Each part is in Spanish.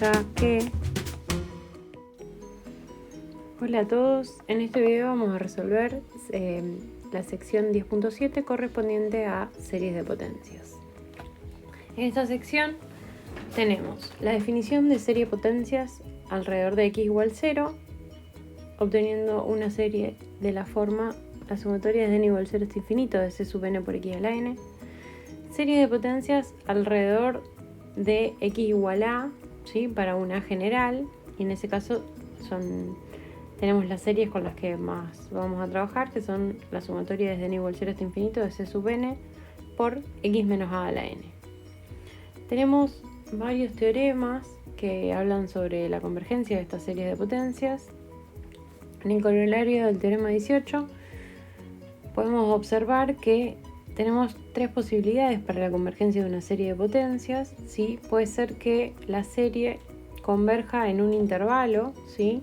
ya que... Hola a todos, en este video vamos a resolver la sección 10.7 correspondiente a series de potencias. En esta sección tenemos la definición de serie de potencias alrededor de x igual 0, obteniendo una serie de la forma la sumatoria de n igual 0 hasta infinito de c sub n por x a la n, serie de potencias alrededor de x igual a, ¿sí? Para una general, y en ese caso tenemos las series con las que más vamos a trabajar, que son la sumatoria desde n igual 0 hasta infinito de c sub n por x menos a la n. Tenemos varios teoremas que hablan sobre la convergencia de estas series de potencias. En el corolario del teorema 18 podemos observar que tenemos tres posibilidades para la convergencia de una serie de potencias, ¿sí? Puede ser que la serie converja en un intervalo, ¿sí?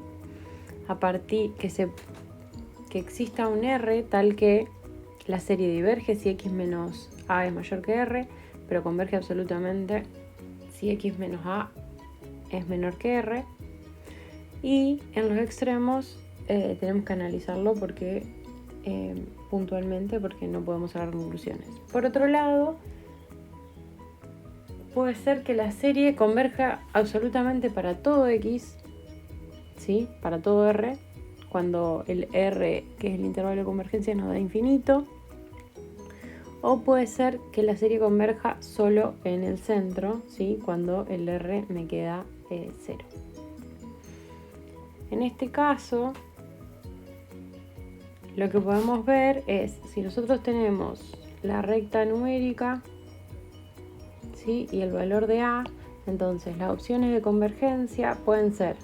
A partir que exista un R tal que la serie diverge si x menos a es mayor que R, pero converge absolutamente si x menos a es menor que R. Y en los extremos tenemos que analizarlo puntualmente porque no podemos sacar conclusiones. Por otro lado, puede ser que la serie converja absolutamente para todo x, ¿sí? Para todo R, cuando el R, que es el intervalo de convergencia, nos da infinito. O puede ser que la serie converja solo en el centro, ¿sí? Cuando el R me queda 0. En este caso, lo que podemos ver es, si nosotros tenemos la recta numérica, ¿sí? Y el valor de A, entonces las opciones de convergencia pueden ser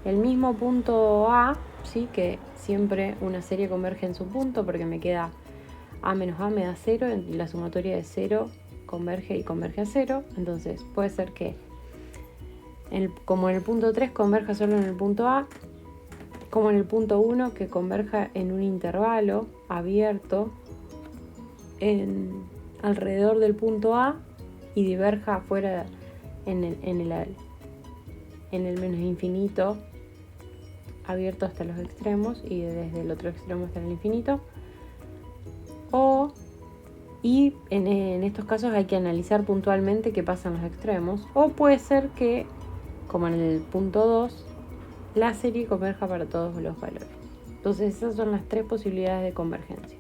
el mismo punto A, ¿sí? Que siempre una serie converge en su punto porque me queda A menos A me da 0, y la sumatoria de 0 converge y converge a 0. Entonces puede ser que como en el punto 3 converja solo en el punto A, como en el punto 1 que converja en un intervalo abierto alrededor del punto A y diverja afuera en el menos infinito abierto hasta los extremos y desde el otro extremo hasta el infinito. Y en estos casos hay que analizar puntualmente qué pasa en los extremos. O puede ser que, como en el punto 2, la serie converja para todos los valores. Entonces esas son las tres posibilidades de convergencia.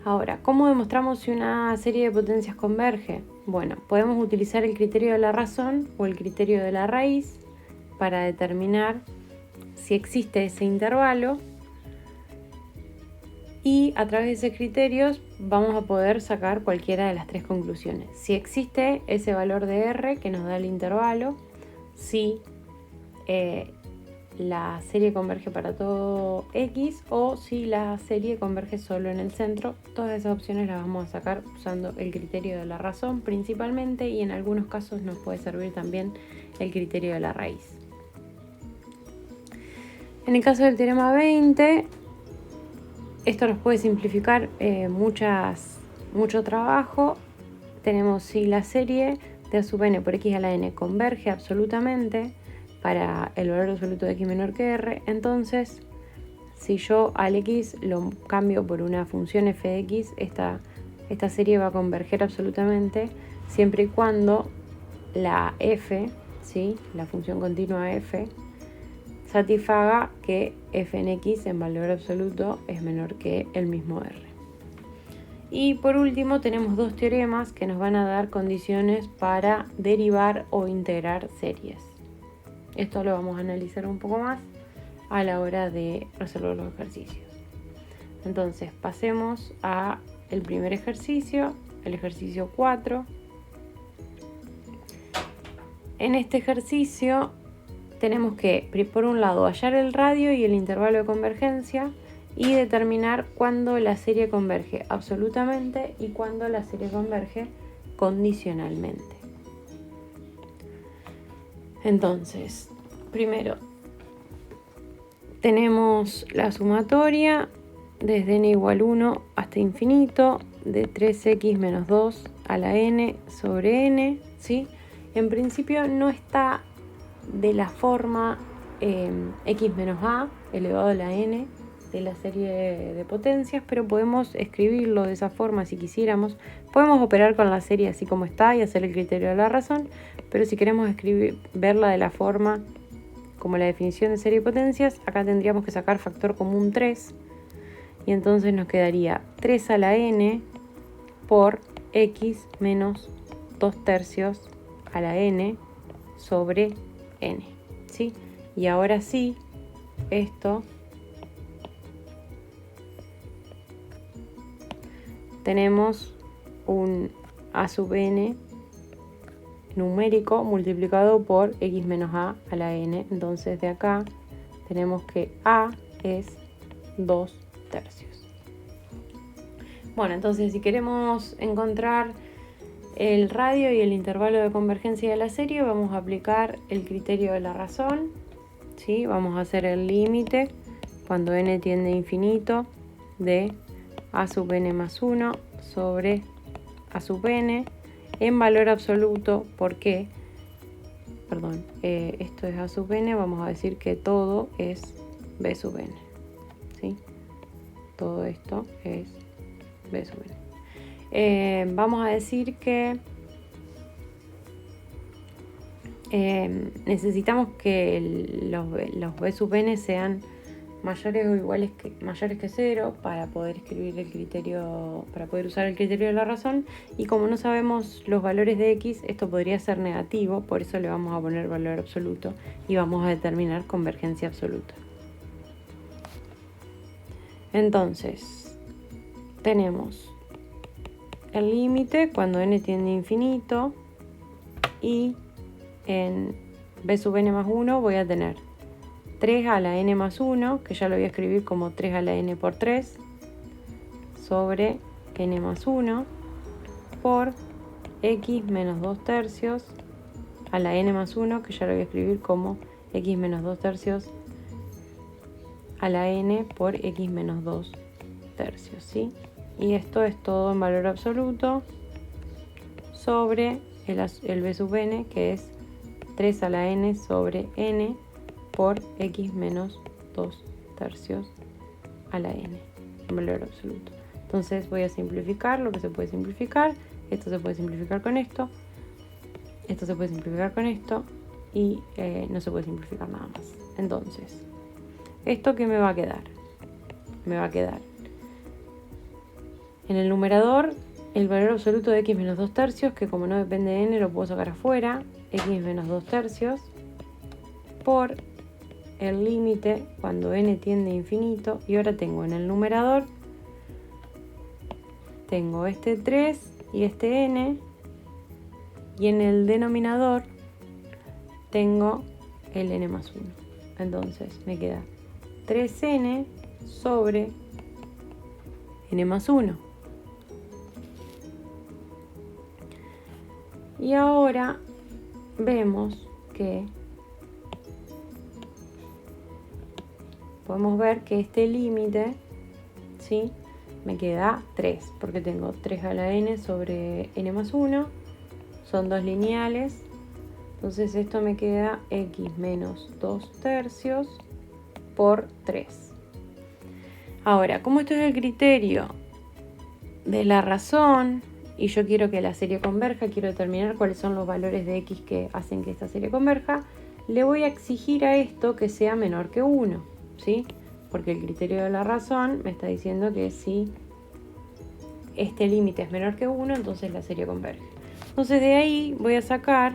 Ahora, ¿cómo demostramos si una serie de potencias converge? Bueno, podemos utilizar el criterio de la razón o el criterio de la raíz para determinar si existe ese intervalo, y a través de ese criterio vamos a poder sacar cualquiera de las tres conclusiones. Si existe ese valor de R que nos da el intervalo, si la serie converge para todo X o si la serie converge solo en el centro. Todas esas opciones las vamos a sacar usando el criterio de la razón principalmente, y en algunos casos nos puede servir también el criterio de la raíz. En el caso del teorema 20, esto nos puede simplificar mucho trabajo. Tenemos si la serie de A sub n por x a la n converge absolutamente para el valor absoluto de x menor que R, entonces si yo al x lo cambio por una función f de x, esta serie va a converger absolutamente siempre y cuando la f, ¿sí? La función continua f, satisfaga que f en x en valor absoluto es menor que el mismo R. Y por último tenemos dos teoremas que nos van a dar condiciones para derivar o integrar series. Esto lo vamos a analizar un poco más a la hora de resolver los ejercicios. Entonces pasemos a el primer ejercicio, el ejercicio 4. En este ejercicio tenemos que, por un lado, hallar el radio y el intervalo de convergencia y determinar cuándo la serie converge absolutamente y cuándo la serie converge condicionalmente. Entonces, primero tenemos la sumatoria desde n igual 1 hasta infinito de 3x menos 2 a la n sobre n, ¿sí? en principio no está de la forma x menos a elevado a la n de la serie de potencias, pero podemos escribirlo de esa forma si quisiéramos. Podemos operar con la serie así como está y hacer el criterio de la razón, pero si queremos verla de la forma como la definición de serie de potencias, acá tendríamos que sacar factor común 3, y entonces nos quedaría 3 a la n por x menos 2/3 a la n sobre n, ¿sí? Y ahora sí, esto tenemos un a sub n numérico multiplicado por x menos a la n. Entonces de acá tenemos que a es 2/3. Bueno, entonces si queremos encontrar el radio y el intervalo de convergencia de la serie, vamos a aplicar el criterio de la razón, ¿sí? Vamos a hacer el límite cuando n tiende a infinito de a sub n más 1 sobre a sub n en valor absoluto, porque, esto es a sub n, vamos a decir que todo es b sub n, ¿sí? Todo esto es b sub n. Vamos a decir que necesitamos que los b sub n sean mayores o iguales mayores que 0 para poder escribir el criterio, para poder usar el criterio de la razón, y como no sabemos los valores de x, esto podría ser negativo, por eso le vamos a poner valor absoluto y vamos a determinar convergencia absoluta. Entonces tenemos el límite cuando n tiende a infinito, y en b sub n más 1 voy a tener 3 a la n más 1, que ya lo voy a escribir como 3 a la n por 3, sobre n más 1, por x menos 2/3 a la n más 1, que ya lo voy a escribir como x menos 2/3 a la n por x menos 2/3, ¿sí? Y esto es todo en valor absoluto sobre el b sub n, que es 3 a la n sobre n por x menos 2/3 a la n, en valor absoluto. Entonces voy a simplificar lo que se puede simplificar. Esto se puede simplificar con esto. Esto se puede simplificar con esto. Y no se puede simplificar nada más. Entonces, ¿esto qué me va a quedar? Me va a quedar en el numerador el valor absoluto de x menos 2/3, que como no depende de n lo puedo sacar afuera, x menos 2/3 por el límite cuando n tiende a infinito, y ahora tengo en el numerador tengo este 3 y este n, y en el denominador tengo el n más 1. Entonces me queda 3n sobre n más 1. Y ahora vemos que podemos ver que este límite, ¿sí?, me queda 3, porque tengo 3 a la n sobre n más 1, son dos lineales, entonces esto me queda x menos 2/3 por 3. Ahora, como esto es el criterio de la razón y yo quiero que la serie converja, quiero determinar cuáles son los valores de x que hacen que esta serie converja, le voy a exigir a esto que sea menor que 1, ¿sí? Porque el criterio de la razón me está diciendo que si este límite es menor que 1, entonces la serie converge. Entonces de ahí voy a sacar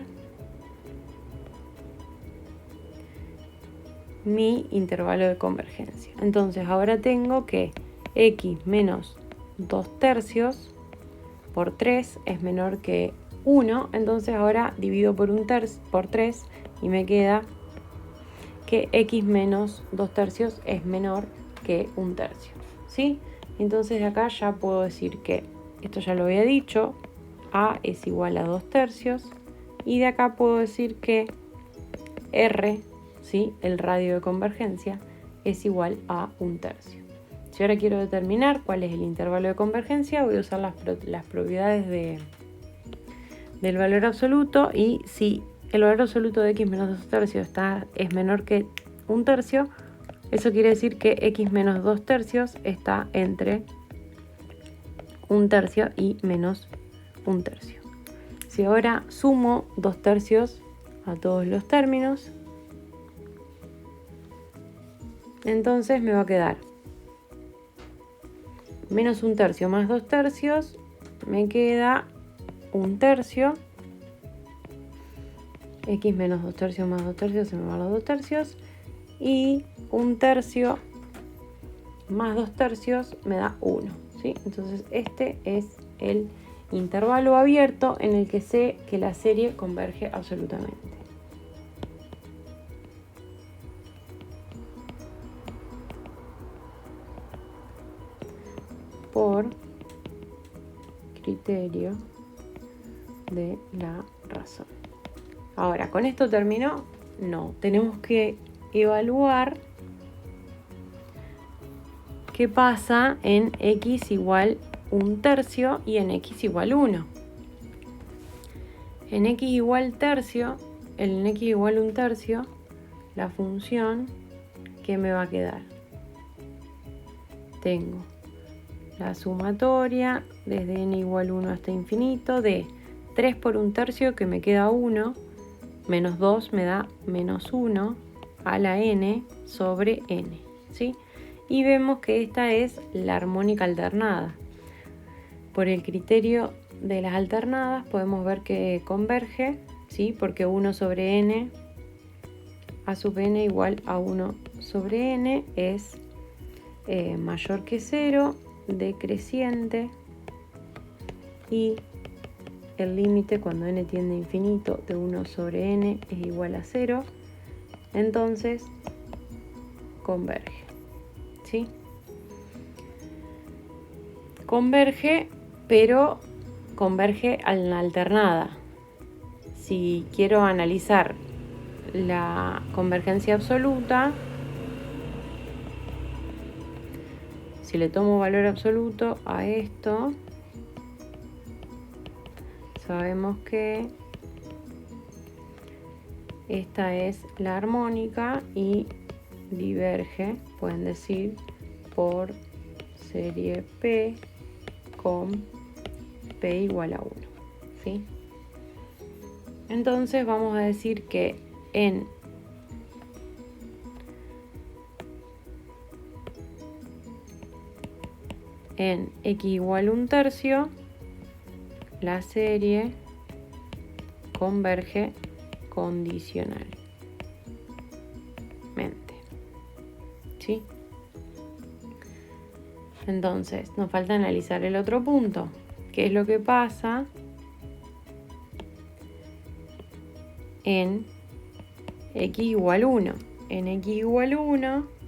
mi intervalo de convergencia. Entonces ahora tengo que x menos 2/3 por 3 es menor que 1, entonces ahora divido por 3 y me queda que x menos 2/3 es menor que 1/3, ¿sí? Entonces de acá ya puedo decir que, esto ya lo había dicho, a es igual a 2/3, y de acá puedo decir que r, ¿sí?, el radio de convergencia, es igual a 1/3. Si ahora quiero determinar cuál es el intervalo de convergencia, voy a usar las propiedades del valor absoluto, y si el valor absoluto de x menos 2 tercios es menor que 1 tercio, eso quiere decir que x menos 2 tercios está entre 1 tercio y menos 1 tercio. Si ahora sumo 2 tercios a todos los términos, entonces me va a quedar menos 1 tercio más 2 tercios, me queda 1 tercio. X menos 2 tercios más 2 tercios, se me van los 2 tercios. Y 1 tercio más 2 tercios me da 1. ¿Sí? Entonces este es el intervalo abierto en el que sé que la serie converge absolutamente. Por criterio de la razón. Ahora, ¿con esto terminó? No, tenemos que evaluar qué pasa en x igual 1 tercio y en x igual 1. En x igual tercio, en x igual 1 tercio, la función que me va a quedar. Tengo la sumatoria desde n igual 1 hasta infinito de 3 por 1 tercio, que me queda 1, menos 2 me da menos 1 a la n sobre n, ¿sí? Y vemos que esta es la armónica alternada. Por el criterio de las alternadas podemos ver que converge, ¿sí? Porque 1 sobre n a sub n igual a 1 sobre n es mayor que 0, decreciente, y el límite cuando n tiende a infinito de 1 sobre n es igual a 0, entonces converge, ¿sí? Converge, pero converge a la alternada. Si quiero analizar la convergencia absoluta, si le tomo valor absoluto a esto, sabemos que esta es la armónica y diverge, pueden decir, por serie P con P igual a 1, ¿sí? Entonces vamos a decir que en x igual 1 tercio, la serie converge condicionalmente, ¿sí? Entonces nos falta analizar el otro punto, qué es lo que pasa en x igual 1. En x igual 1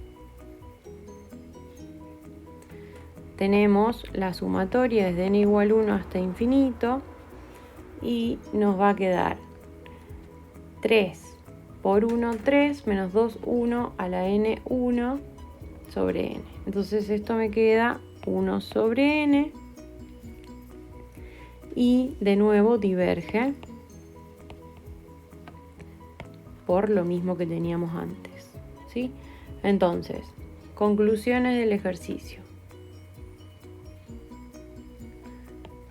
tenemos la sumatoria desde n igual 1 hasta infinito y nos va a quedar 3 por 1, 3, menos 2, 1 a la n, 1 sobre n. Entonces esto me queda 1 sobre n y de nuevo diverge por lo mismo que teníamos antes, ¿sí? Entonces, conclusiones del ejercicio.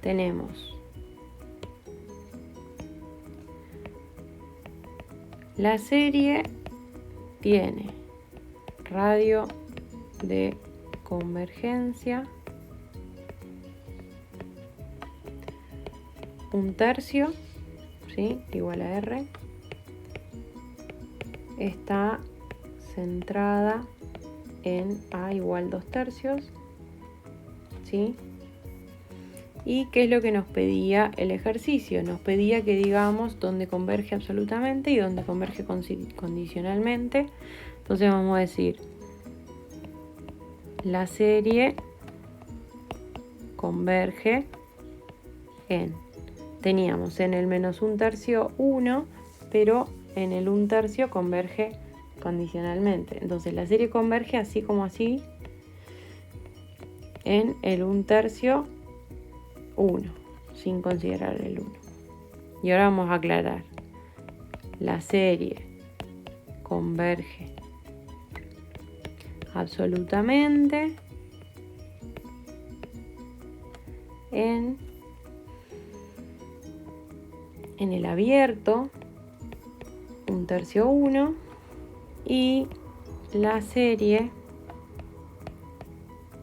Tenemos la serie tiene radio de convergencia 1 tercio, ¿sí? Igual a R. Está centrada en A igual 2 tercios, ¿sí? ¿Y qué es lo que nos pedía el ejercicio? Nos pedía que digamos dónde converge absolutamente y dónde converge condicionalmente. Entonces vamos a decir, la serie converge en, teníamos en el menos 1 tercio 1, pero en el 1 tercio converge condicionalmente. Entonces la serie converge así como así en el 1 tercio 1, sin considerar el 1. Y ahora vamos a aclarar. La serie converge absolutamente en el abierto 1/3 y la serie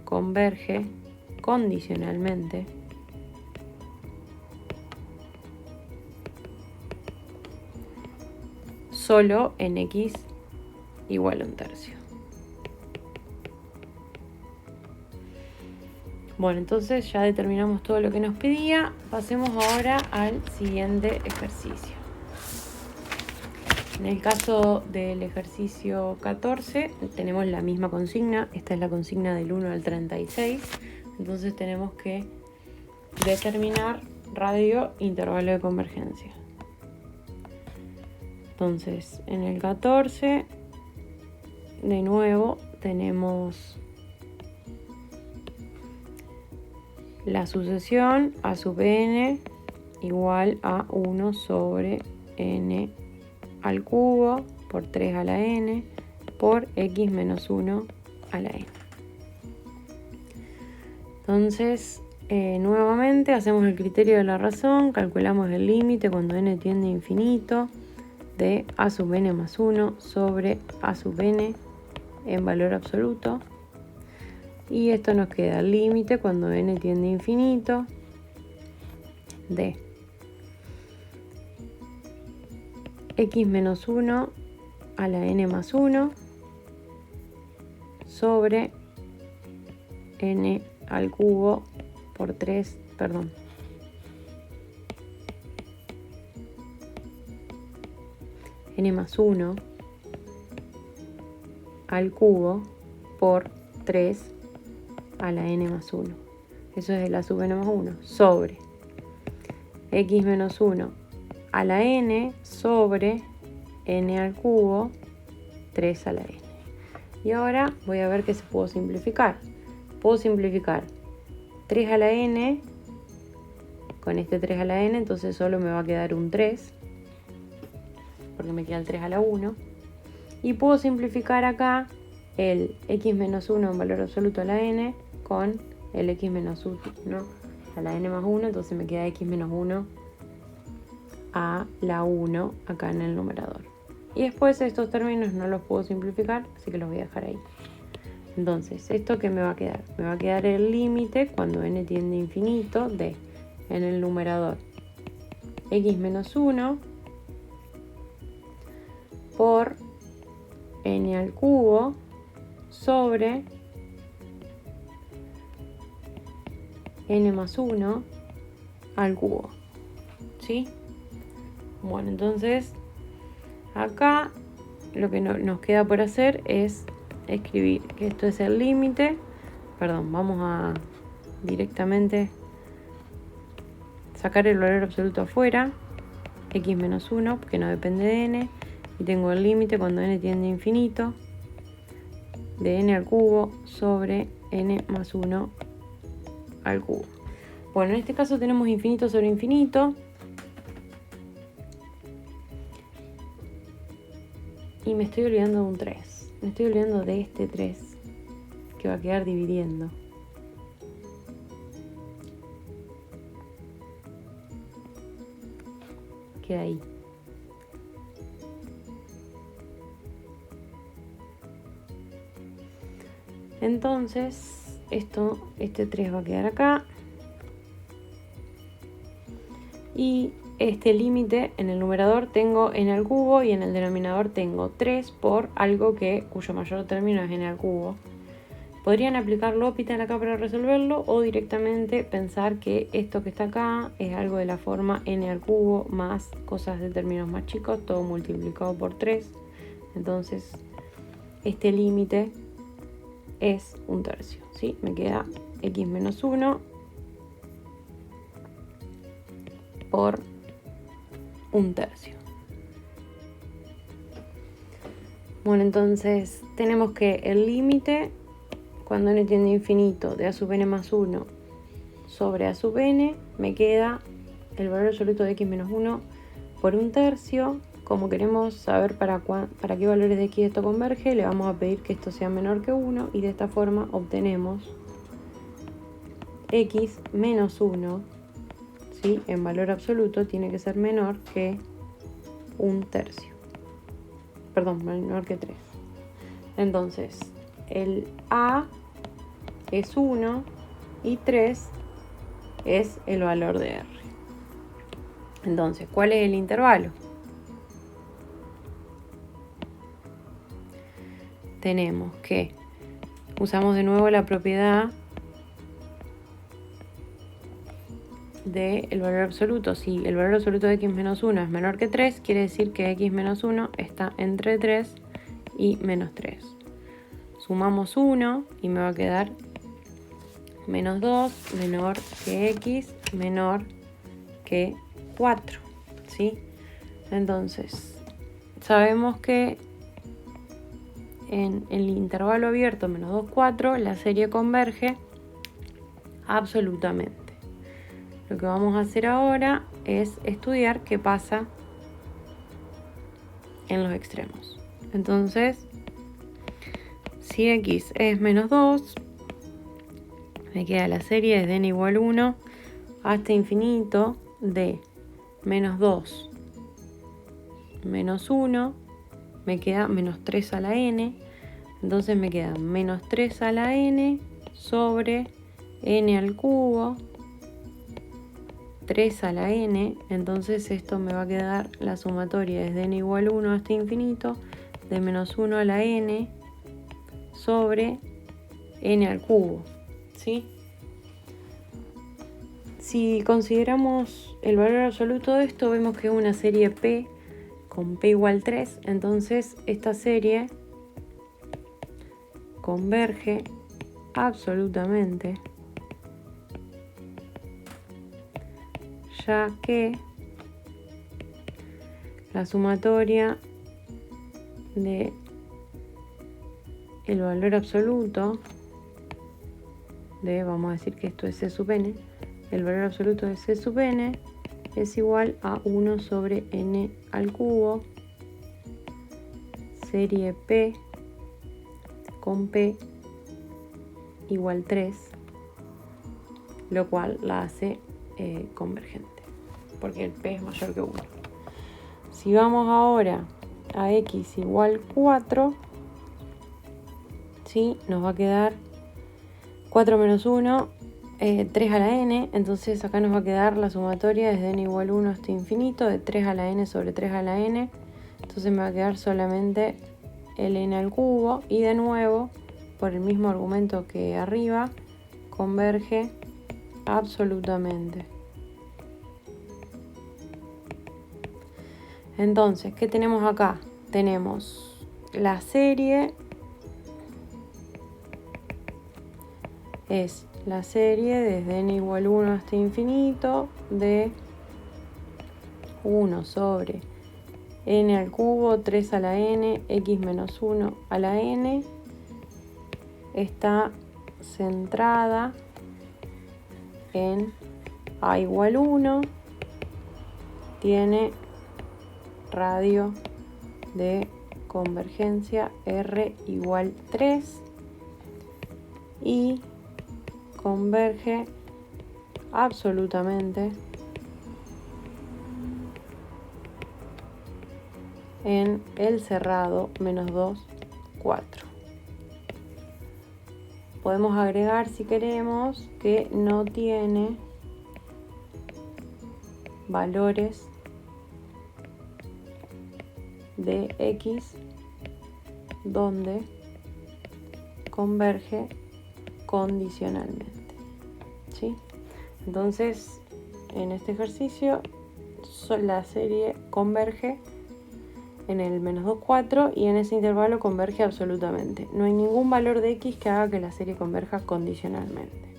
converge condicionalmente solo en x igual a 1/3. Bueno, entonces ya determinamos todo lo que nos pedía. Pasemos ahora al siguiente ejercicio. En el caso del ejercicio 14 tenemos la misma consigna. Esta es la consigna del 1 al 36. Entonces tenemos que determinar radio intervalo de convergencia. Entonces, en el 14, de nuevo, tenemos la sucesión a sub n igual a 1 sobre n al cubo por 3 a la n por x menos 1 a la n. Entonces, nuevamente hacemos el criterio de la razón, calculamos el límite cuando n tiende a infinito de a sub n más 1 sobre a sub n en valor absoluto. Y esto nos queda el límite cuando n tiende a infinito de x menos 1 a la n más 1 sobre n al cubo por 3, n más 1 al cubo por 3 a la n más 1. Eso es la sub n más 1 sobre x menos 1 a la n sobre n al cubo 3 a la n. Y ahora voy a ver qué se puedo simplificar. Puedo simplificar 3 a la n con este 3 a la n, entonces solo me va a quedar un 3 porque me queda el 3 a la 1. Y puedo simplificar acá el x menos 1 en valor absoluto a la n con el x menos 1 a la n más 1, entonces me queda x menos 1 a la 1 acá en el numerador. Y después estos términos no los puedo simplificar, así que los voy a dejar ahí. Entonces, ¿esto qué me va a quedar? Me va a quedar el límite cuando n tiende a infinito de, en el numerador, x menos 1 por n al cubo sobre n más 1 al cubo. ¿Sí? Bueno, entonces acá lo que nos queda por hacer es escribir que esto es el límite. Vamos a directamente sacar el valor absoluto afuera, x menos 1, porque no depende de n, y tengo el límite cuando n tiende a infinito de n al cubo sobre n más 1 al cubo. Bueno, en este caso tenemos infinito sobre infinito. Y me estoy olvidando de un 3. Me estoy olvidando de este 3 que va a quedar dividiendo. Queda ahí. Entonces, este 3 va a quedar acá. Y este límite en el numerador tengo n al cubo y en el denominador tengo 3 por algo cuyo mayor término es n al cubo. Podrían aplicar L'Hopital acá para resolverlo o directamente pensar que esto que está acá es algo de la forma n al cubo más cosas de términos más chicos, todo multiplicado por 3. Entonces este límite es 1/3, ¿sí? Me queda x menos 1 por 1/3. Bueno, entonces tenemos que el límite cuando n tiende a infinito de a sub n más 1 sobre a sub n, me queda el valor absoluto de x menos 1 por 1/3. Como queremos saber para qué valores de x esto converge, le vamos a pedir que esto sea menor que 1 y de esta forma obtenemos x menos 1, ¿sí? En valor absoluto tiene que ser menor que 1/3. Perdón, menor que 3. Entonces, el a es 1 y 3 es el valor de r. Entonces, ¿cuál es el intervalo? Tenemos que usamos de nuevo la propiedad del valor absoluto. Si el valor absoluto de x menos 1 es menor que 3, quiere decir que x menos 1 está entre 3 y menos 3. Sumamos 1 y me va a quedar menos 2 menor que x menor que 4, ¿sí? Entonces, sabemos que en el intervalo abierto menos 2, 4, la serie converge absolutamente. Lo que vamos a hacer ahora es estudiar qué pasa en los extremos. Entonces, si x es menos 2, me queda la serie desde n igual 1 hasta infinito de menos 2 menos 1, me queda menos 3 a la n, entonces me queda menos 3 a la n sobre n al cubo, 3 a la n, entonces esto me va a quedar la sumatoria desde n igual 1 hasta infinito de menos 1 a la n sobre n al cubo, ¿sí? Si consideramos el valor absoluto de esto, vemos que es una serie P con P igual 3, entonces esta serie converge absolutamente, ya que la sumatoria de el valor absoluto de, vamos a decir que esto es C sub n, el valor absoluto de C sub n es igual a 1 sobre n al cubo, serie P con P igual 3, lo cual la hace convergente, porque el P es mayor que 1. Si vamos ahora a x igual 4, ¿sí? Nos va a quedar 4 menos 1, 3 a la n, entonces acá nos va a quedar la sumatoria desde n igual 1 hasta infinito de 3 a la n sobre 3 a la n, entonces me va a quedar solamente el n al cubo y de nuevo, por el mismo argumento que arriba, converge absolutamente. Entonces, ¿qué tenemos acá? Tenemos la serie, es la serie desde n igual 1 hasta infinito de 1 sobre n al cubo, 3 a la n, x menos 1 a la n. Está centrada en a igual 1, tiene radio de convergencia r igual 3 y converge absolutamente en el cerrado menos 2, 4. Podemos agregar, si queremos, que no tiene valores de x donde converge condicionalmente, ¿sí? Entonces, en este ejercicio, la serie converge en el menos 2, 4 y en ese intervalo converge absolutamente. No hay ningún valor de x que haga que la serie converja condicionalmente.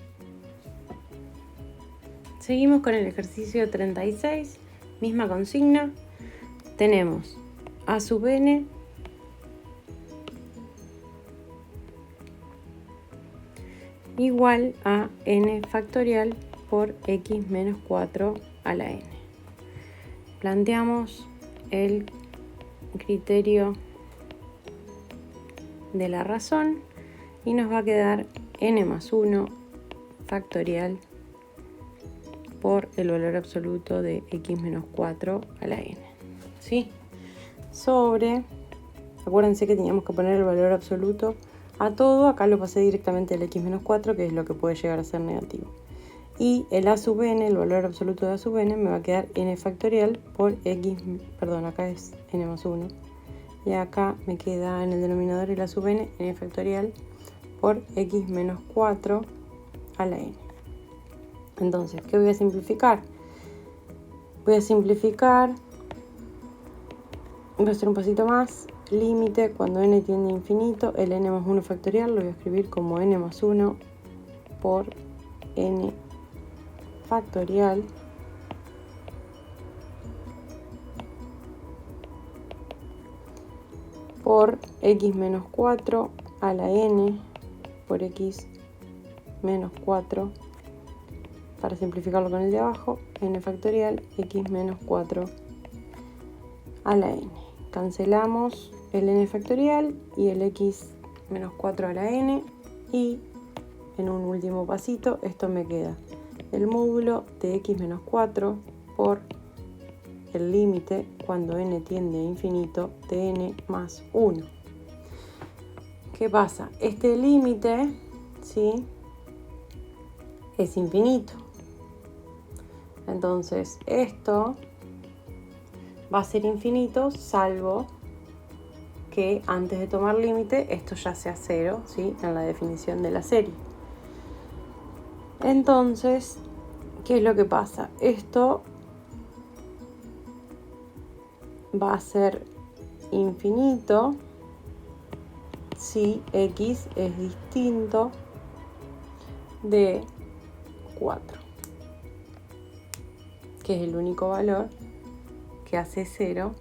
Seguimos con el ejercicio 36, misma consigna. Tenemos a sub n igual a n factorial por x menos 4 a la n. planteamos el criterio de la razón y nos va a quedar n más 1 factorial por el valor absoluto de x menos 4 a la n, ¿sí? Sobre, acuérdense que teníamos que poner el valor absoluto a todo, acá lo pasé directamente al x menos 4, que es lo que puede llegar a ser negativo. Y el a sub n, el valor absoluto de a sub n, me va a quedar n factorial por x, perdón, acá es n más 1. Y acá me queda en el denominador el a sub n, n factorial por x menos 4 a la n. Entonces, ¿qué voy a simplificar? Voy a simplificar, voy a hacer un pasito más, límite cuando n tiende a infinito, el n más 1 factorial lo voy a escribir como n más 1 por n factorial por x menos 4 a la n por x menos 4, para simplificarlo con el de abajo, n factorial x menos 4 a la n. Cancelamos el n factorial y el x menos 4 a la n, y en un último pasito esto me queda el módulo de x menos 4 por el límite cuando n tiende a infinito de n más 1. ¿Qué pasa? Este límite, ¿sí?, es infinito. Entonces esto va a ser infinito salvo que antes de tomar límite esto ya sea 0, ¿sí?, en la definición de la serie. Entonces, ¿qué es lo que pasa? Esto va a ser infinito si x es distinto de 4, que es el único valor que hace 0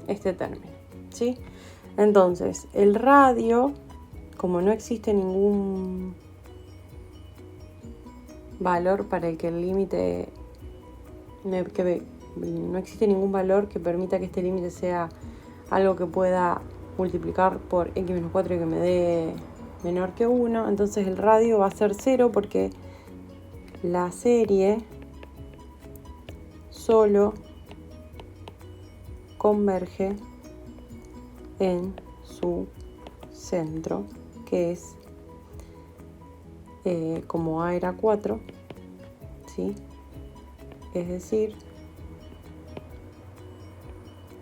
este término, ¿sí? Entonces, el radio, como no existe ningún valor para el que el límite, no existe ningún valor que permita que este límite sea algo que pueda multiplicar por x menos 4 y que me dé menor que 1, entonces el radio va a ser 0 porque la serie solo converge en su centro, que es, como a era 4, ¿sí?, es decir,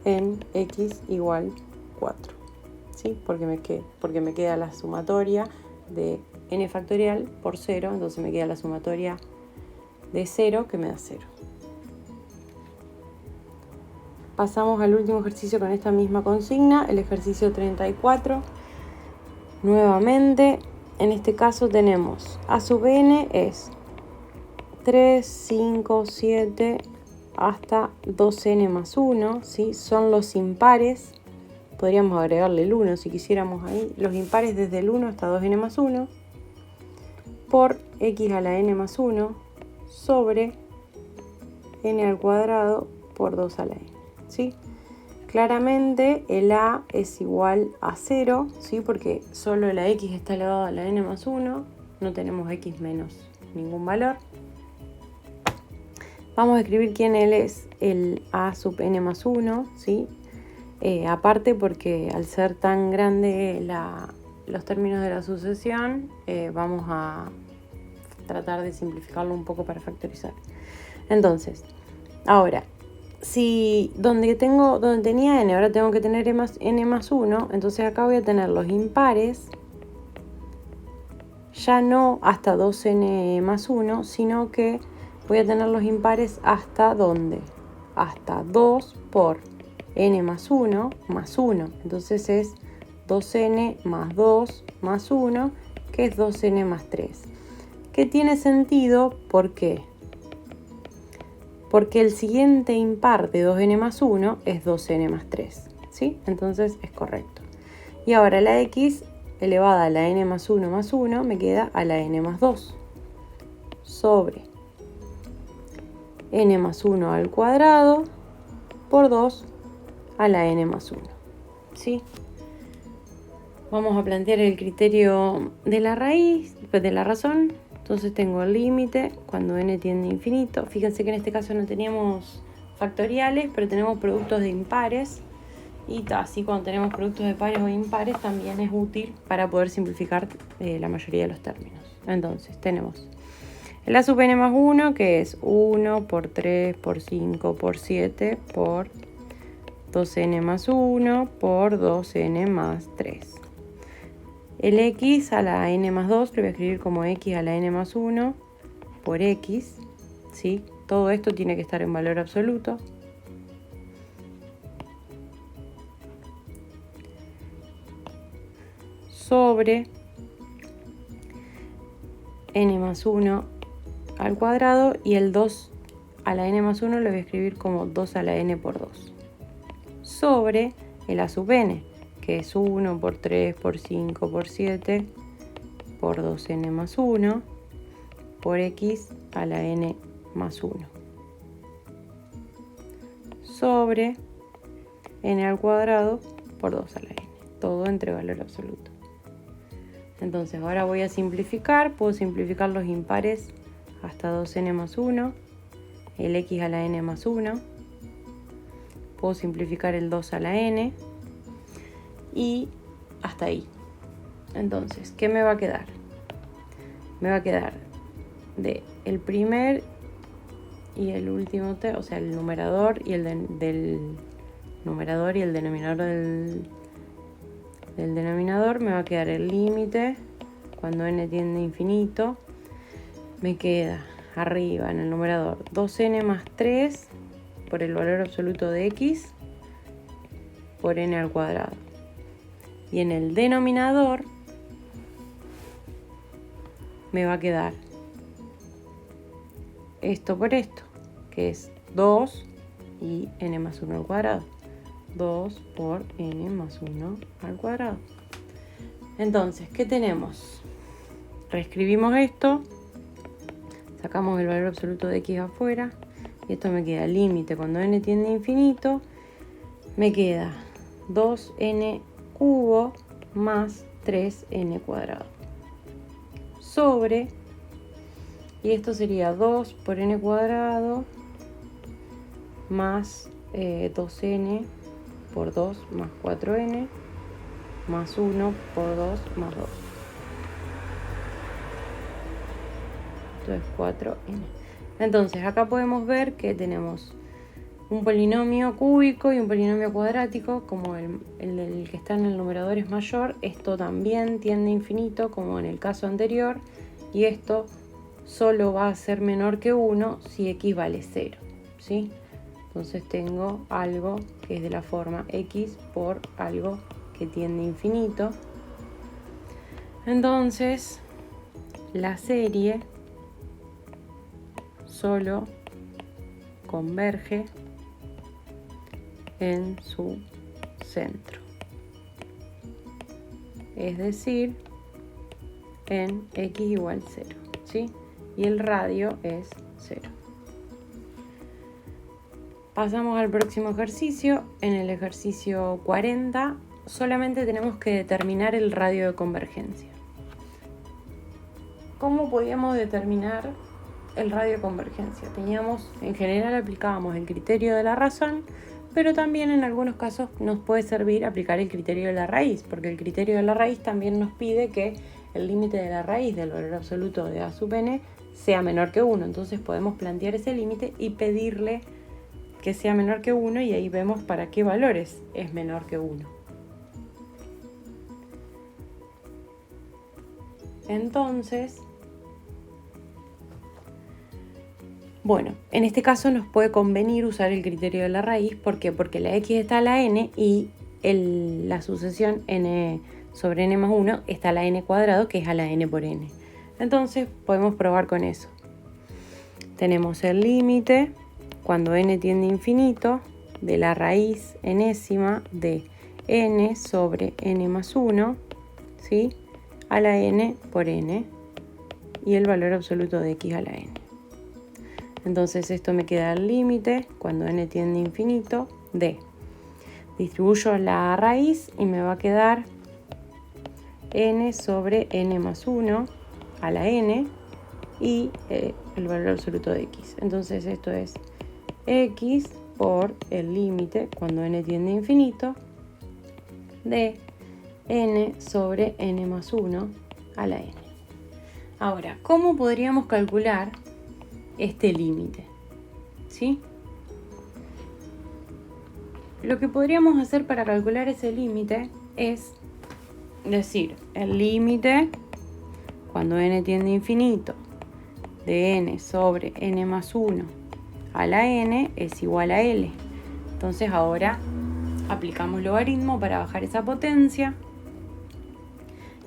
en x igual 4, ¿sí?, porque me queda la sumatoria de n factorial por 0, entonces me queda la sumatoria de 0 que me da 0. Pasamos al último ejercicio con esta misma consigna, el ejercicio 34. Nuevamente, en este caso tenemos a sub n es 3, 5, 7 hasta 2n más 1, ¿sí? Son los impares, podríamos agregarle el 1 si quisiéramos ahí, los impares desde el 1 hasta 2n más 1 por x a la n más 1 sobre n al cuadrado por 2 a la n, ¿sí? Claramente el a es igual a 0, ¿sí?, porque solo la x está elevado a la n más 1, no tenemos x menos ningún valor. Vamos a escribir quién es el a sub n más 1, ¿sí? Aparte porque al ser tan grande los términos de la sucesión, vamos a tratar de simplificarlo un poco para factorizar. Entonces, ahora, si donde tenía n, ahora tengo que tener n más 1, entonces acá voy a tener los impares, ya no hasta 2n más 1, sino que voy a tener los impares hasta ¿dónde? Hasta 2 por n más 1 más 1. Entonces es 2n más 2 más 1, que es 2n más 3. Que tiene sentido, ¿por qué? Porque el siguiente impar de 2n más 1 es 2n más 3, ¿sí? Entonces es correcto. Y ahora la x elevada a la n más 1 me queda a la n más 2 sobre n más 1 al cuadrado por 2 a la n más 1. ¿Sí? Vamos a plantear el criterio de la raíz, de la razón. Entonces tengo el límite cuando n tiende a infinito. Fíjense que en este caso no teníamos factoriales, pero tenemos productos de impares. Y así cuando tenemos productos de pares o impares también es útil para poder simplificar la mayoría de los términos. Entonces tenemos el a sub n más 1, que es 1 por 3 por 5 por 7 por 2n más 1 por 2n más 3. El x a la n más 2 lo voy a escribir como x a la n más 1 por x, ¿sí? Todo esto tiene que estar en valor absoluto. Sobre n más 1 al cuadrado, y el 2 a la n más 1 lo voy a escribir como 2 a la n por 2. Sobre el a sub n, que es 1 por 3 por 5 por 7 por 2n más 1 por x a la n más 1. Sobre n al cuadrado por 2 a la n. Todo entre valor absoluto. Entonces ahora voy a simplificar. Puedo simplificar los impares hasta 2n más 1, el x a la n más 1. Puedo simplificar el 2 a la n y hasta ahí. Entonces, ¿qué me va a quedar? Me va a quedar de el primer y el último, o sea, el numerador y el del numerador y el denominador del denominador. Me va a quedar el límite cuando n tiende a infinito. Me queda arriba en el numerador 2n más 3 por el valor absoluto de x por n al cuadrado. Y en el denominador me va a quedar esto por esto, que es 2 y n más 1 al cuadrado. 2 por n más 1 al cuadrado. Entonces, ¿qué tenemos? Reescribimos esto, sacamos el valor absoluto de x afuera, y esto me queda límite cuando n tiende a infinito. Me queda 2n cubo más 3n cuadrado sobre, y esto sería 2 por n cuadrado más 2n por 2 más 4n más 1 por 2 más 2. Esto es 4n. Entonces acá podemos ver que tenemos un polinomio cúbico y un polinomio cuadrático. Como el que está en el numerador es mayor, esto también tiende a infinito como en el caso anterior, y esto solo va a ser menor que 1 si x vale 0, ¿sí? Entonces tengo algo que es de la forma x por algo que tiende a infinito. Entonces la serie solo converge en su centro, es decir, en x igual 0, ¿sí? Y el radio es 0. Pasamos al próximo ejercicio. En el ejercicio 40 solamente tenemos que determinar el radio de convergencia. ¿Cómo podíamos determinar el radio de convergencia? En general aplicábamos el criterio de la razón, pero también en algunos casos nos puede servir aplicar el criterio de la raíz, porque el criterio de la raíz también nos pide que el límite de la raíz del valor absoluto de a sub n sea menor que 1. Entonces podemos plantear ese límite y pedirle que sea menor que 1, y ahí vemos para qué valores es menor que 1. Entonces, bueno, en este caso nos puede convenir usar el criterio de la raíz. ¿Por qué? Porque la x está a la n y la sucesión n sobre n más 1 está a la n cuadrado, que es a la n por n. Entonces podemos probar con eso. Tenemos el límite cuando n tiende a infinito de la raíz enésima de n sobre n más 1, ¿sí?, a la n por n, y el valor absoluto de x a la n. Entonces esto me queda el límite cuando n tiende a infinito de. Distribuyo la raíz y me va a quedar n sobre n más 1 a la n y el valor absoluto de x. Entonces esto es x por el límite cuando n tiende a infinito de n sobre n más 1 a la n. Ahora, ¿cómo podríamos calcular este límite? ¿Sí? Lo que podríamos hacer para calcular ese límite es decir, el límite cuando n tiende a infinito de n sobre n más 1 a la n es igual a L. Entonces ahora aplicamos logaritmo para bajar esa potencia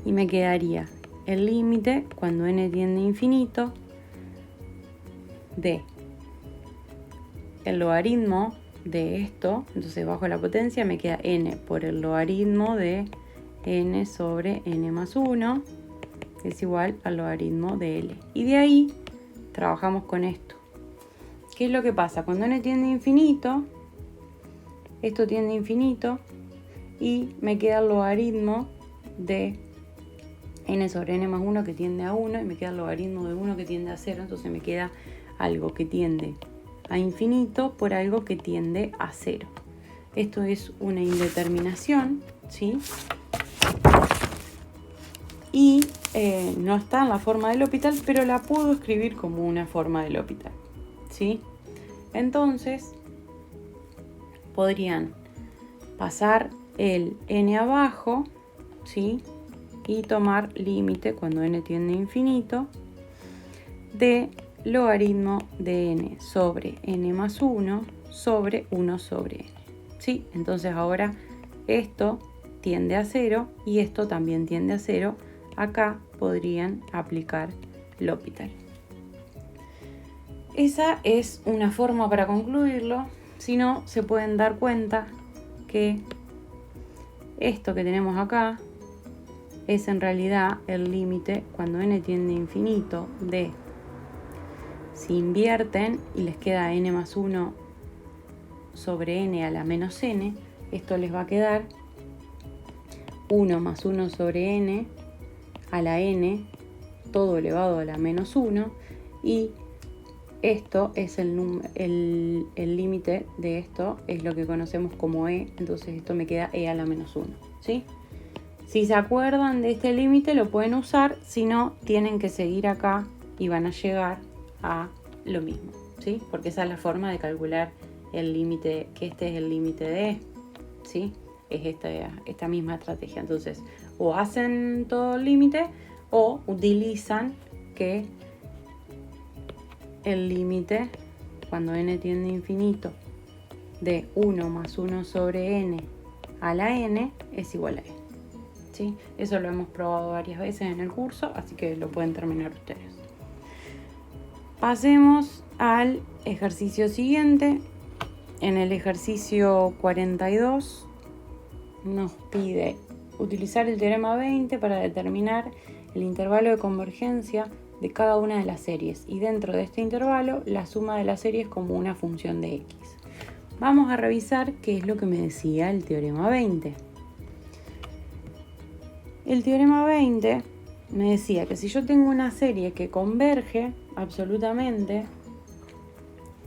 y me quedaría el límite cuando n tiende a infinito de el logaritmo de esto, entonces bajo la potencia me queda n por el logaritmo de n sobre n más 1 es igual al logaritmo de L. Y de ahí trabajamos con esto. ¿Qué es lo que pasa? Cuando n tiende a infinito, esto tiende a infinito y me queda el logaritmo de n sobre n más 1 que tiende a 1 y me queda el logaritmo de 1 que tiende a 0, entonces me queda algo que tiende a infinito por algo que tiende a 0. Esto es una indeterminación, ¿sí? Y no está en la forma del L'Hopital, pero la puedo escribir como una forma del L'Hopital, ¿sí? Entonces, podrían pasar el n abajo, ¿sí? Y tomar límite cuando n tiende a infinito de logaritmo de n sobre n más 1 sobre 1 sobre n, ¿sí? Entonces ahora esto tiende a 0 y esto también tiende a 0. Acá podrían aplicar L'Hopital. Esa es una forma para concluirlo. Si no, se pueden dar cuenta que esto que tenemos acá es en realidad el límite cuando n tiende a infinito de, si invierten y les queda n más 1 sobre n a la menos n, esto les va a quedar 1 más 1 sobre n a la n, todo elevado a la menos 1, y esto es el límite de esto, es lo que conocemos como e, entonces esto me queda e a la menos 1, ¿sí? Si se acuerdan de este límite lo pueden usar, si no tienen que seguir acá y van a llegar a lo mismo, ¿sí? Porque esa es la forma de calcular el límite, que este es el límite de e, ¿sí? Es esta misma estrategia. Entonces, o hacen todo el límite o utilizan que el límite cuando n tiende a infinito de 1 más 1 sobre n a la n es igual a e, ¿sí? Eso lo hemos probado varias veces en el curso, así que lo pueden terminar ustedes. Pasemos al ejercicio siguiente. En el ejercicio 42 nos pide utilizar el teorema 20 para determinar el intervalo de convergencia de cada una de las series y dentro de este intervalo la suma de las series como una función de x. Vamos a revisar qué es lo que me decía el teorema 20. El teorema 20 me decía que si yo tengo una serie que converge absolutamente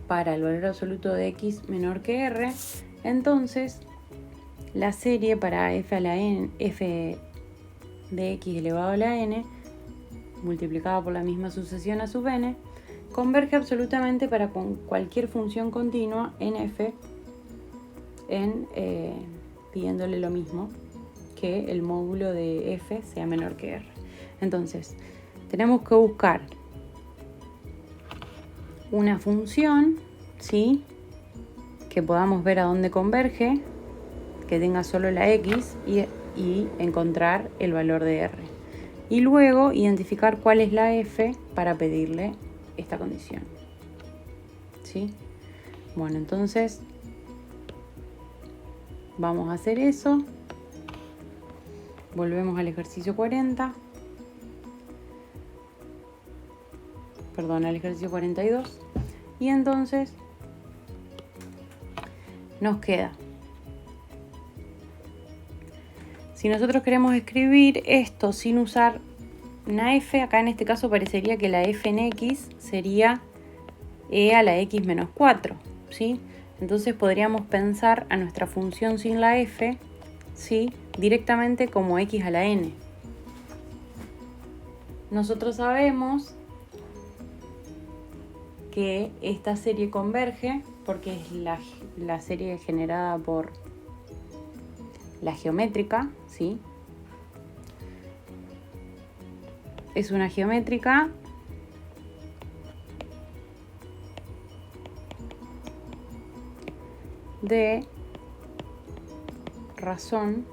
para el valor absoluto de x menor que r, entonces la serie para f a la n, f de x elevado a la n, multiplicada por la misma sucesión a sub n, converge absolutamente para con cualquier función continua en f, pidiéndole lo mismo, que el módulo de f sea menor que r. Entonces, tenemos que buscar una función, ¿sí?, que podamos ver a dónde converge, que tenga solo la x y encontrar el valor de r. Y luego identificar cuál es la f para pedirle esta condición, ¿sí? Bueno, entonces vamos a hacer eso. Volvemos al ejercicio 40. Perdón, al ejercicio 42. Y entonces nos queda, si nosotros queremos escribir esto sin usar una f, acá en este caso parecería que la f en x sería e a la x menos 4, ¿sí? Entonces podríamos pensar a nuestra función sin la f, ¿sí?, directamente como x a la n. Nosotros sabemos que esta serie converge porque es la serie generada por la geométrica, ¿sí? Es una geométrica de razón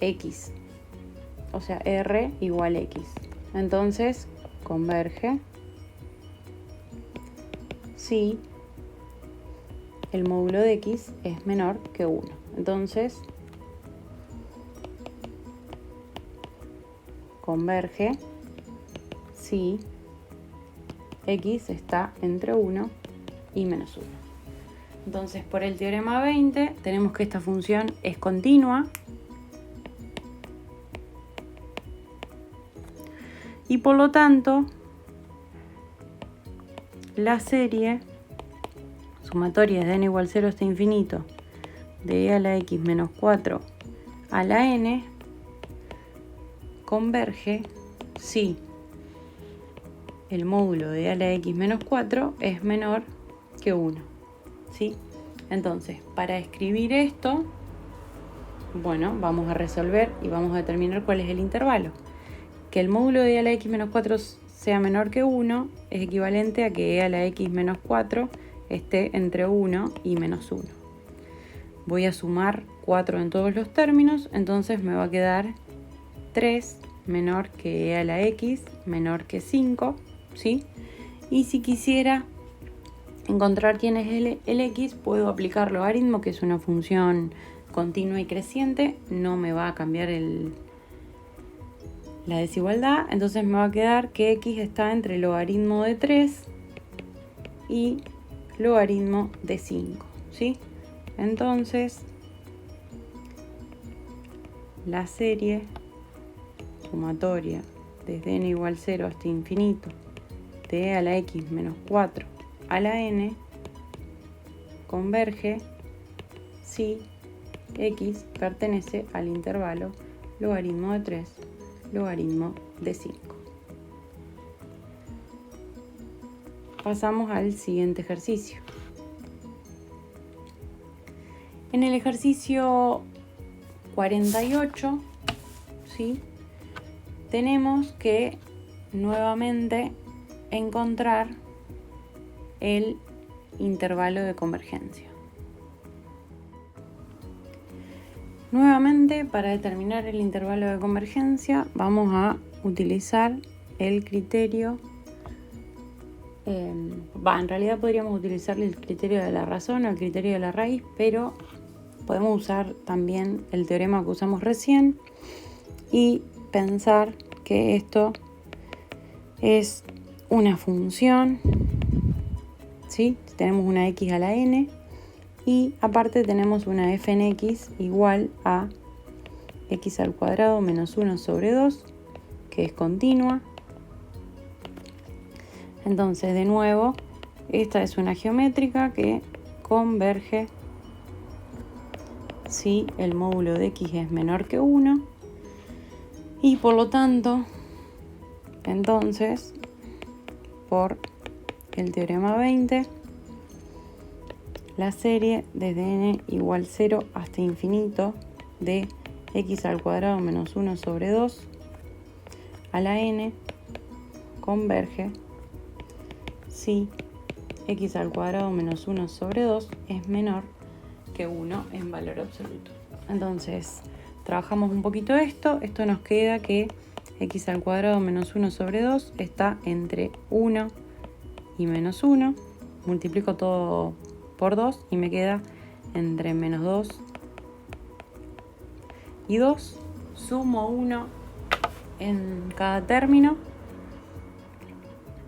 x, o sea, r igual x. Entonces converge si el módulo de x es menor que 1. Entonces converge si x está entre 1 y menos 1. Entonces, por el teorema 20 tenemos que esta función es continua y por lo tanto la serie sumatoria de n igual 0 hasta infinito de e a la x menos 4 a la n converge si el módulo de e a la x menos 4 es menor que 1, ¿sí? Entonces, para escribir esto, bueno, vamos a resolver y vamos a determinar cuál es el intervalo. Que el módulo de e a la x menos 4 sea menor que 1 es equivalente a que e a la x menos 4 esté entre 1 y menos 1. Voy a sumar 4 en todos los términos, entonces me va a quedar 3 menor que e a la x menor que 5, ¿sí? Y si quisiera encontrar quién es el x, puedo aplicar logaritmo, que es una función continua y creciente, no me va a cambiar la desigualdad, entonces me va a quedar que x está entre logaritmo de 3 y logaritmo de 5, ¿sí? Entonces la serie sumatoria desde n igual 0 hasta infinito de e a la x menos 4 a la n converge si x pertenece al intervalo logaritmo de 3, logaritmo de 5. Pasamos al siguiente ejercicio. En el ejercicio 48, ¿sí?, tenemos que nuevamente encontrar el intervalo de convergencia. Nuevamente, para determinar el intervalo de convergencia, vamos a utilizar el criterio, en realidad podríamos utilizar el criterio de la razón o el criterio de la raíz, pero podemos usar también el teorema que usamos recién y pensar que esto es una función, ¿sí? Tenemos una x a la n y aparte tenemos una f en x igual a x al cuadrado menos 1 sobre 2, que es continua. Entonces, de nuevo, esta es una geométrica que converge si el módulo de x es menor que 1 y por lo tanto, entonces, por el teorema 20, la serie desde n igual 0 hasta infinito de x al cuadrado menos 1 sobre 2 a la n converge si x al cuadrado menos 1 sobre 2 es menor que 1 en valor absoluto. Entonces, trabajamos un poquito esto nos queda que x al cuadrado menos 1 sobre 2 está entre 1 y menos 1. Multiplico todo por 2 y me queda entre menos 2 y 2. Sumo 1 en cada término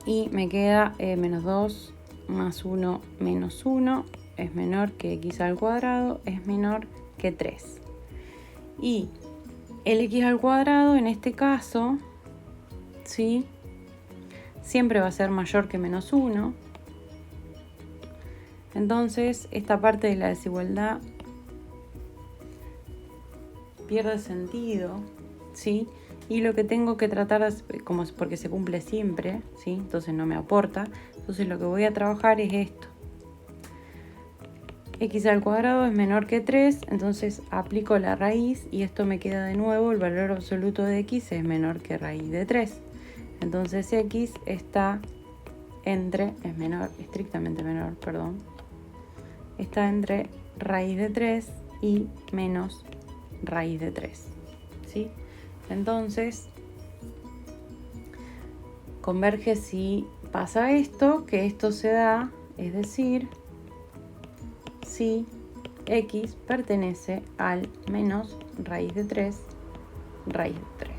y me queda menos 2 más 1 menos 1 es menor que x al cuadrado, es menor que 3. Y el x al cuadrado en este caso, ¿sí?, siempre va a ser mayor que menos 1. Entonces esta parte de la desigualdad pierde sentido, ¿sí? Y lo que tengo que tratar, como es porque se cumple siempre, ¿sí?, entonces no me aporta. Entonces lo que voy a trabajar es esto. X al cuadrado es menor que 3, entonces aplico la raíz y esto me queda de nuevo, el valor absoluto de x es menor que raíz de 3. Entonces x está entre, estrictamente menor, está entre raíz de 3 y menos raíz de 3, ¿sí? Entonces converge si pasa esto, que esto se da, es decir, si x pertenece al menos raíz de 3, raíz de 3.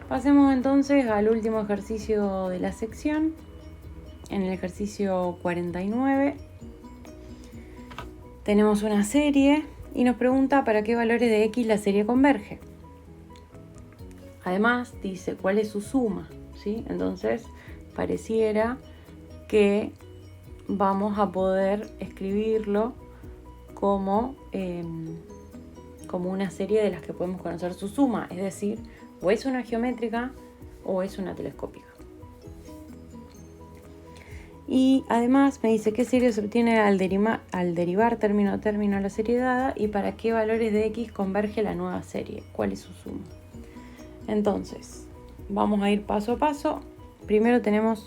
Pasemos entonces al último ejercicio de la sección. En el ejercicio 49 tenemos una serie y nos pregunta para qué valores de x la serie converge. Además dice cuál es su suma, ¿sí? Entonces pareciera que vamos a poder escribirlo como una serie de las que podemos conocer su suma, es decir, o es una geométrica o es una telescópica. Y además me dice qué serie se obtiene al derivar término a término la serie dada y para qué valores de x converge la nueva serie, cuál es su suma. Entonces, vamos a ir paso a paso. Primero tenemos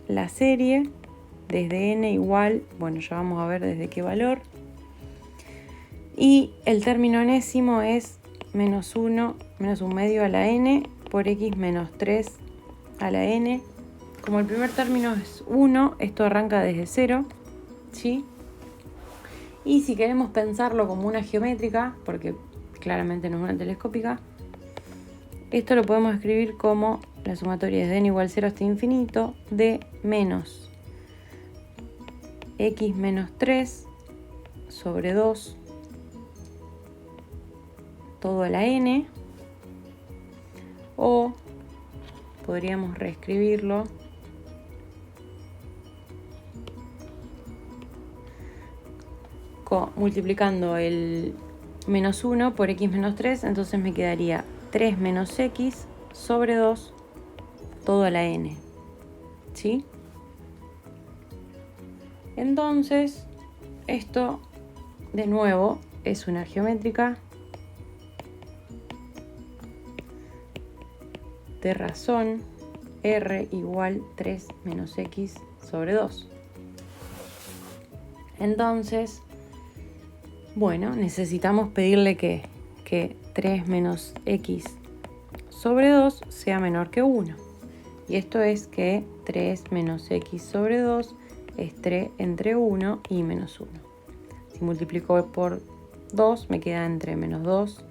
la serie desde n igual, bueno, ya vamos a ver desde qué valor. Y el término enésimo es menos 1 menos 1 medio a la n por x menos 3 a la n. Como el primer término es 1, esto arranca desde 0, ¿sí? Y si queremos pensarlo como una geométrica, porque claramente no es una telescópica, esto lo podemos escribir como la sumatoria es de n igual 0 hasta infinito de menos x menos 3 sobre 2 todo a la n, o podríamos reescribirlo multiplicando el menos 1 por x menos 3, entonces me quedaría 3 menos x sobre 2 todo a la n, ¿sí? Entonces, esto de nuevo es una geométrica de razón r igual 3 menos x sobre 2. Entonces, bueno, necesitamos pedirle que 3 menos x sobre 2 sea menor que 1. Y esto es que 3 menos x sobre 2 es 3 entre 1 y menos 1. Si multiplico por 2 me queda entre menos 2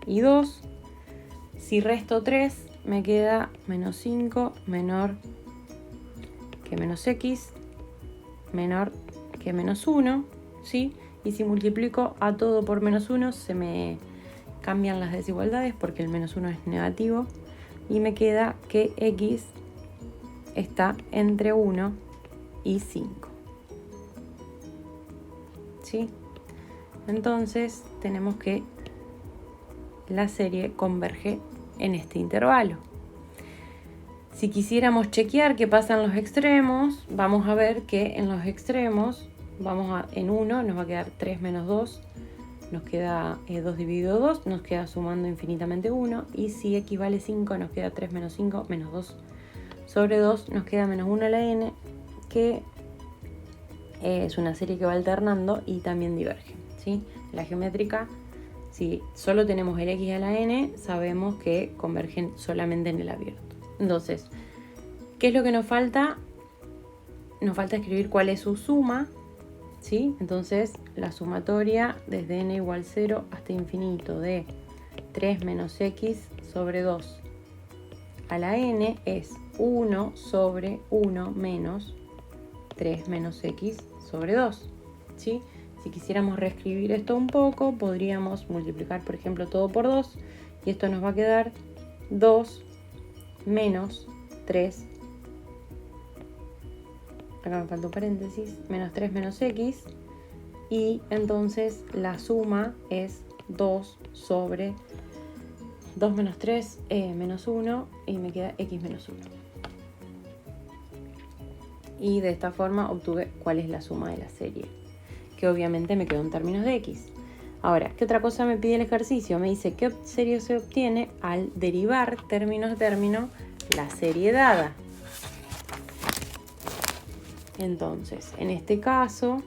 y 2. Si resto 3 me queda menos 5 menor que menos x menor que menos 1, ¿sí? Y si multiplico a todo por menos 1 se me cambian las desigualdades porque el menos 1 es negativo y me queda que x está entre 1 y 5, ¿sí? Entonces tenemos que la serie converge en este intervalo. Si quisiéramos chequear qué pasa en los extremos, vamos a ver que en los extremos en 1 nos va a quedar 3 menos 2, nos queda 2 dividido 2, nos queda sumando infinitamente 1, y si x vale 5 nos queda 3 menos 5, menos 2 sobre 2, nos queda menos 1 a la n, que es una serie que va alternando y también diverge, ¿sí? La geométrica, si solo tenemos el x a la n, sabemos que convergen solamente en el abierto. Entonces, ¿qué es lo que nos falta? Nos falta escribir cuál es su suma, ¿sí? Entonces, la sumatoria desde n igual 0 hasta infinito de 3 menos x sobre 2 a la n es 1 sobre 1 menos 3 menos x sobre 2, ¿sí? Si quisiéramos reescribir esto un poco, podríamos multiplicar, por ejemplo, todo por 2 y esto nos va a quedar 2 menos 3, acá me falta un paréntesis, menos 3 menos x, y entonces la suma es 2 sobre 2 menos 3 menos 1 y me queda x menos 1. Y de esta forma obtuve cuál es la suma de la serie, que obviamente me quedó en términos de x. Ahora, ¿qué otra cosa me pide el ejercicio? Me dice qué serie se obtiene al derivar término a término la serie dada. Entonces, en este caso,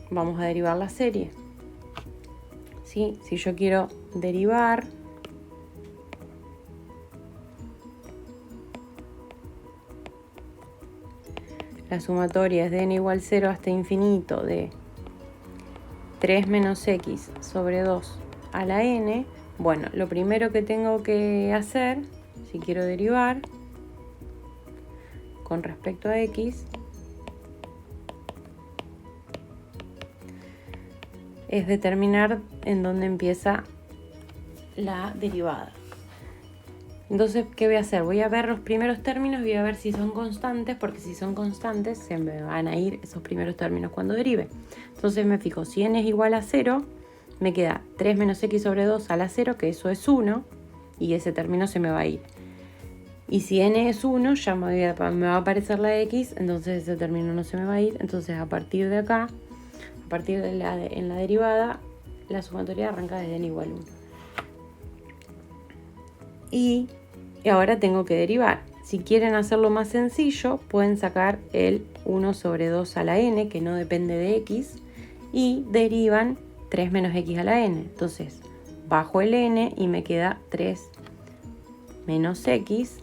vamos a derivar la serie. ¿Sí? Si yo quiero derivar la sumatoria es de n igual 0 hasta infinito de 3 menos x sobre 2 a la n, bueno, lo primero que tengo que hacer, si quiero derivar con respecto a x, es determinar en dónde empieza la derivada. Entonces, ¿qué voy a hacer? Voy a ver los primeros términos y voy a ver si son constantes, porque si son constantes se me van a ir esos primeros términos cuando derive. Entonces me fijo, si n es igual a 0, me queda 3 menos x sobre 2 a la 0, que eso es 1, y ese término se me va a ir. Y si n es 1, ya me va a aparecer la x, entonces ese término no se me va a ir. Entonces a partir de acá, a partir de en la derivada, la sumatoria arranca desde n igual 1. Y ahora tengo que derivar. Si quieren hacerlo más sencillo, pueden sacar el 1 sobre 2 a la n, que no depende de x, y derivan 3 menos x a la n. Entonces, bajo el n y me queda 3 menos x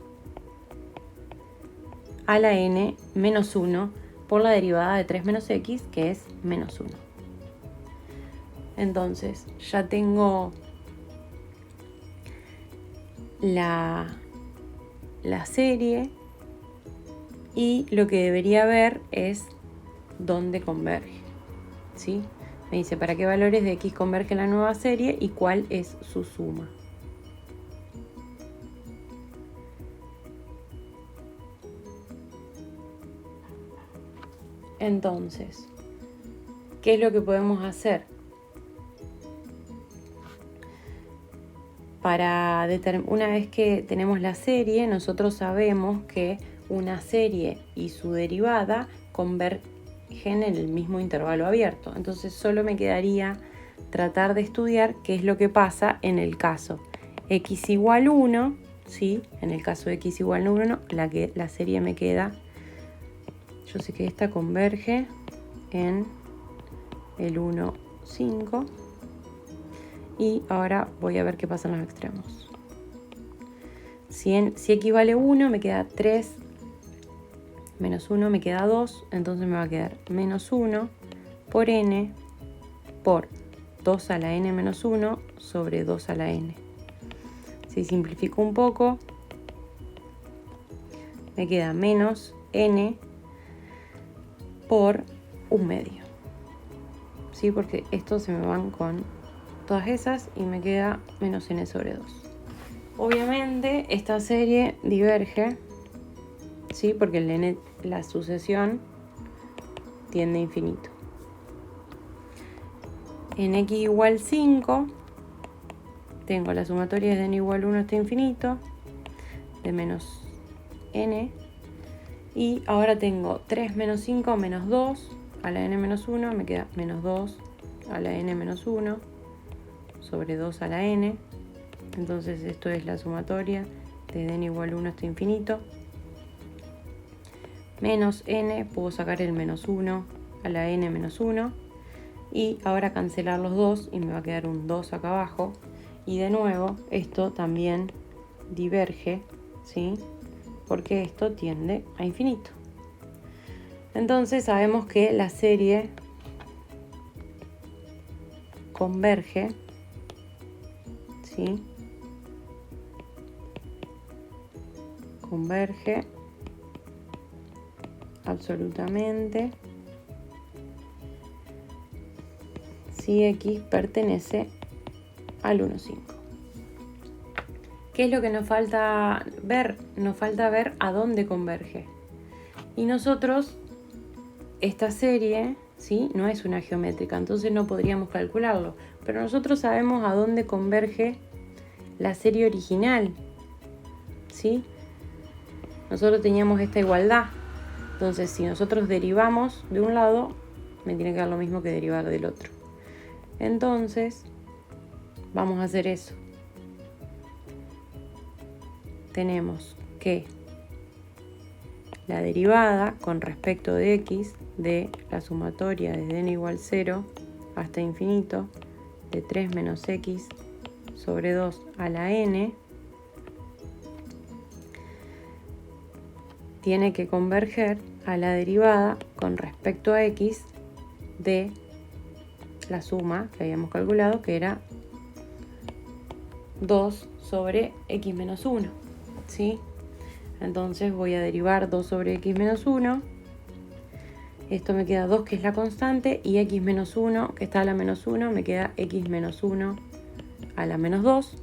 a la n menos 1 por la derivada de 3 menos x, que es menos 1. Entonces, ya tengo la serie y lo que debería ver es dónde converge, ¿sí? Me dice para qué valores de x converge la nueva serie y cuál es su suma. Entonces, ¿qué es lo que podemos hacer? Una vez que tenemos la serie, nosotros sabemos que una serie y su derivada convergen en el mismo intervalo abierto. Entonces solo me quedaría tratar de estudiar qué es lo que pasa en el caso x igual 1, ¿sí? En el caso de x igual 1, la serie me queda, yo sé que esta converge en el 1, 5. Y ahora voy a ver qué pasa en los extremos. Si x vale 1, me queda 3 menos 1, me queda 2. Entonces me va a quedar menos 1 por n por 2 a la n menos 1 sobre 2 a la n. Si simplifico un poco, me queda menos n por 1/2. ¿Sí? Porque estos se me van con todas esas y me queda menos n sobre 2. Obviamente esta serie diverge, ¿sí? Porque la sucesión tiende a infinito. En x igual 5 tengo la sumatoria de n igual 1 hasta infinito de menos n, y ahora tengo 3 menos 5 menos 2 a la n menos 1, me queda menos 2 a la n menos 1 sobre 2 a la n. Entonces esto es la sumatoria desde n igual 1 hasta infinito. Menos n, puedo sacar el menos 1 a la n menos 1. Y ahora cancelar los 2 y me va a quedar un 2 acá abajo. Y de nuevo, esto también diverge, ¿sí? Porque esto tiende a infinito. Entonces sabemos que la serie converge, ¿sí? converge absolutamente si X pertenece al 1,5. ¿Qué es lo que nos falta ver? Nos falta ver a dónde converge. Y nosotros, esta serie, ¿sí?, no es una geométrica, entonces no podríamos calcularlo. Pero nosotros sabemos a dónde converge la serie original, ¿sí? Nosotros teníamos esta igualdad. Entonces, si nosotros derivamos de un lado, me tiene que dar lo mismo que derivar del otro. Entonces, vamos a hacer eso. Tenemos que la derivada con respecto de x de la sumatoria desde n igual 0 hasta infinito de 3 menos x sobre 2 a la n tiene que converger a la derivada con respecto a x de la suma que habíamos calculado, que era 2 sobre x menos 1, ¿sí? Entonces voy a derivar 2 sobre x menos 1. Esto me queda 2, que es la constante, y x menos 1, que está a la menos 1, me queda x menos 1 a la menos 2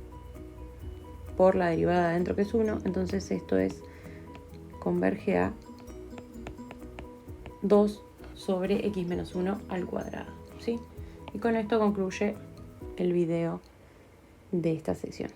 por la derivada de adentro, que es 1. Entonces esto converge a 2 sobre x menos 1 al cuadrado, ¿sí? Y con esto concluye el video de esta sección.